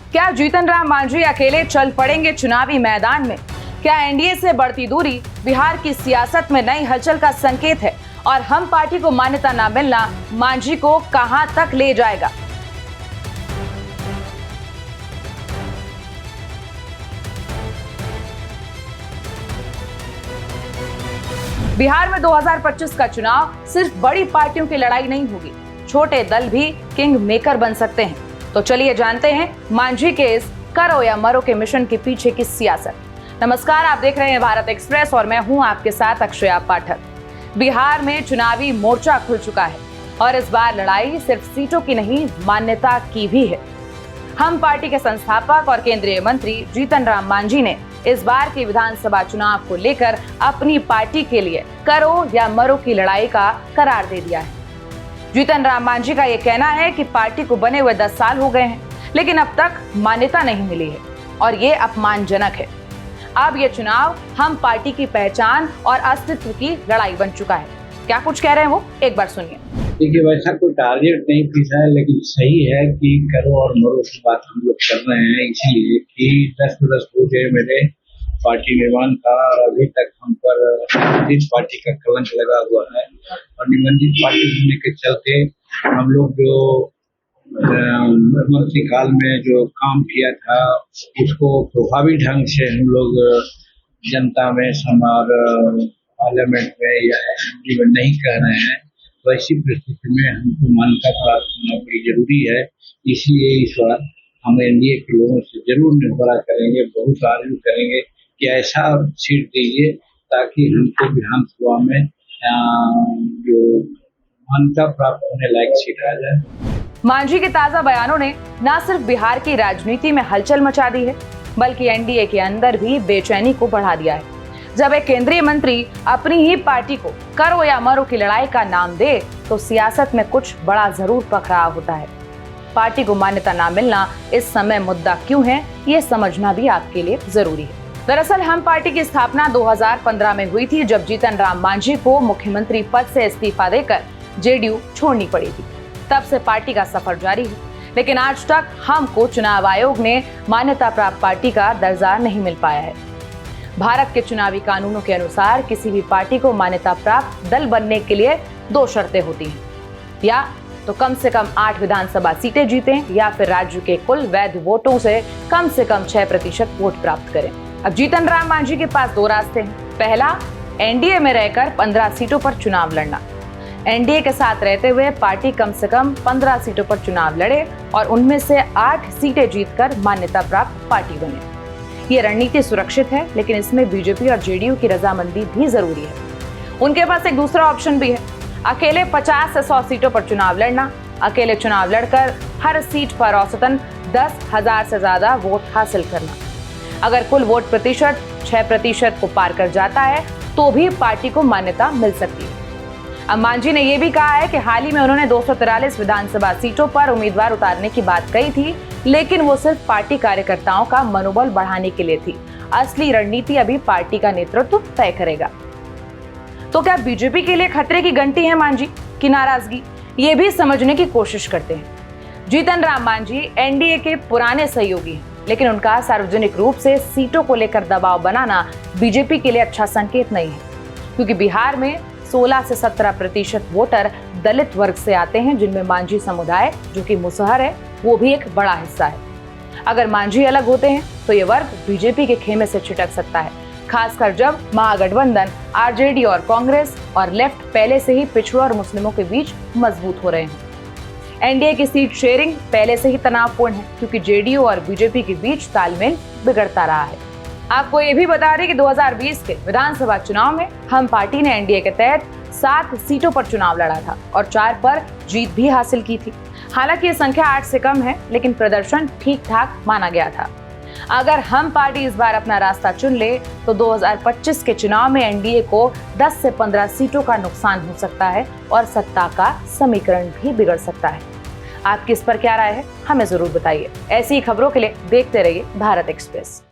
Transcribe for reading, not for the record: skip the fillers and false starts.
क्या जीतन राम मांझी अकेले चल पड़ेंगे चुनावी मैदान में? क्या एनडीए से बढ़ती दूरी बिहार की सियासत में नई हलचल का संकेत है? और हम पार्टी को मान्यता न मिलना मांझी को कहां तक ले जाएगा? बिहार में 2025 का चुनाव सिर्फ बड़ी पार्टियों की लड़ाई नहीं होगी, छोटे दल भी किंग मेकर बन सकते हैं। तो चलिए जानते हैं मांझी के इस करो या मरो के मिशन के पीछे की सियासत। नमस्कार, आप देख रहे हैं भारत एक्सप्रेस और मैं हूं आपके साथ अक्षया पाठक। बिहार में चुनावी मोर्चा खुल चुका है और इस बार लड़ाई सिर्फ सीटों की नहीं, मान्यता की भी है। हम पार्टी के संस्थापक और केंद्रीय मंत्री जीतन राम मांझी ने इस बार के विधानसभा चुनाव को लेकर अपनी पार्टी के लिए करो या मरो की लड़ाई का करार दे दिया है। जीतन राम मांझी का यह कहना है कि पार्टी को बने हुए 10 साल हो गए हैं, लेकिन अब तक मान्यता नहीं मिली है और ये अपमानजनक है। अब ये चुनाव हम पार्टी की पहचान और अस्तित्व की लड़ाई बन चुका है। क्या कुछ कह रहे हैं वो, एक बार सुनिए। देखिए, वैसा कोई टारगेट नहीं फिक्स है, लेकिन सही है कि करो और मरो की बात हम लोग कर रहे हैं, इसलिए कि 10 हो गए मेरे पार्टी निर्माण का और अभी तक हम पर निबंधित पार्टी का कलंक लगा हुआ है। और निबंधित पार्टी होने के चलते हम लोग जो मंत्री काल में जो काम किया था उसको प्रभावी ढंग से हम लोग जनता में और पार्लियामेंट में या एमपी में नहीं कह रहे हैं। तो ऐसी परिस्थिति में हमको मान्यता प्राप्त होना बड़ी जरूरी है। इसलिए इस बार हम एनडीए के लोगों से जरूर निर्भरा करेंगे, बहुत आर्ग्यू करेंगे कि ऐसा सीट दीजिए ताकि हमको विधानसभा में जो मान्यता प्राप्त होने लायक सीट आ जाए। मांझी के ताजा बयानों ने न सिर्फ बिहार की राजनीति में हलचल मचा दी है, बल्कि एनडीए के अंदर भी बेचैनी को बढ़ा दिया है। जब एक केंद्रीय मंत्री अपनी ही पार्टी को करो या मरो की लड़ाई का नाम दे, तो सियासत में कुछ बड़ा जरूर पकड़ाव होता है। पार्टी को मान्यता ना मिलना इस समय मुद्दा क्यों है, ये समझना भी आपके लिए जरूरी है। दरअसल हम पार्टी की स्थापना 2015 में हुई थी, जब जीतन राम मांझी को मुख्यमंत्री पद से इस्तीफा देकर जेडीयू छोड़नी पड़ी थी। तब से पार्टी का सफर जारी है, लेकिन आज तक हमको चुनाव आयोग ने मान्यता प्राप्त पार्टी का दर्जा नहीं मिल पाया है। भारत के चुनावी कानूनों के अनुसार किसी भी पार्टी को मान्यता प्राप्त दल बनने के लिए 2 शर्तें होती हैं, या तो कम से कम 8 विधानसभा सीटें जीतें, या फिर राज्य के कुल वैध वोटों से कम 6% वोट प्राप्त करें। अब जीतन राम मांझी के पास 2 रास्ते हैं। पहला, एनडीए में रहकर 15 सीटों पर चुनाव लड़ना। एनडीए के साथ रहते हुए पार्टी कम से कम 15 सीटों पर चुनाव लड़े और उनमें से 8 सीटें जीतकर मान्यता प्राप्त पार्टी बने। ये रणनीति सुरक्षित है, लेकिन इसमें बीजेपी और जेडीयू की रजामंदी भी जरूरी है। उनके पास एक दूसरा ऑप्शन भी है, अकेले 50 से 100 सीटों पर चुनाव लड़ना। अकेले चुनाव लड़कर हर सीट पर औसतन 10,000 से ज्यादा वोट हासिल करना। अगर कुल वोट प्रतिशत 6% को पार कर जाता है तो भी पार्टी को मान्यता मिल सकती है। अब मांझी ने यह भी कहा है कि हाल ही में उन्होंने 243 विधानसभा सीटों पर उम्मीदवार उतारने की बात कही थी, लेकिन वो सिर्फ पार्टी कार्यकर्ताओं का मनोबल बढ़ाने के लिए थी। असली रणनीति अभी पार्टी का नेतृत्व तय करेगा। तो क्या बीजेपी के लिए खतरे की घंटी है मांझी की नाराजगी? ये भी समझने की कोशिश करते हैं। जीतन राम मांझी एनडीए के पुराने सहयोगी हैं, लेकिन उनका सार्वजनिक रूप से सीटों को लेकर दबाव बनाना बीजेपी के लिए अच्छा संकेत नहीं है, क्योंकि बिहार में 16 से 17% वोटर दलित वर्ग से आते हैं, जिनमें मांझी समुदाय, जो कि मुसहर है, वो भी एक बड़ा हिस्सा है। अगर मांझी अलग होते हैं तो ये वर्ग बीजेपी के खेमे से छिटक सकता है, खासकर जब महागठबंधन आरजेडी और कांग्रेस और लेफ्ट पहले से ही पिछड़ों और मुस्लिमों के बीच मजबूत हो रहे हैं। एनडीए की सीट शेयरिंग पहले से ही तनावपूर्ण है, क्योंकि जेडीयू और बीजेपी के बीच तालमेल बिगड़ता रहा है। आपको ये भी बता दें कि 2020 के विधानसभा चुनाव में हम पार्टी ने एनडीए के तहत 7 सीटों पर चुनाव लड़ा था और 4 पर जीत भी हासिल की थी। हालांकि ये संख्या 8 से कम है, लेकिन प्रदर्शन ठीक ठाक माना गया था। अगर हम पार्टी इस बार अपना रास्ता चुन ले तो 2025 के चुनाव में एनडीए को 10 से 15 सीटों का नुकसान हो सकता है और सत्ता का समीकरण भी बिगड़ सकता है। आपकी इस पर क्या राय है, हमें जरूर बताइए। ऐसी खबरों के लिए देखते रहिए भारत एक्सप्रेस।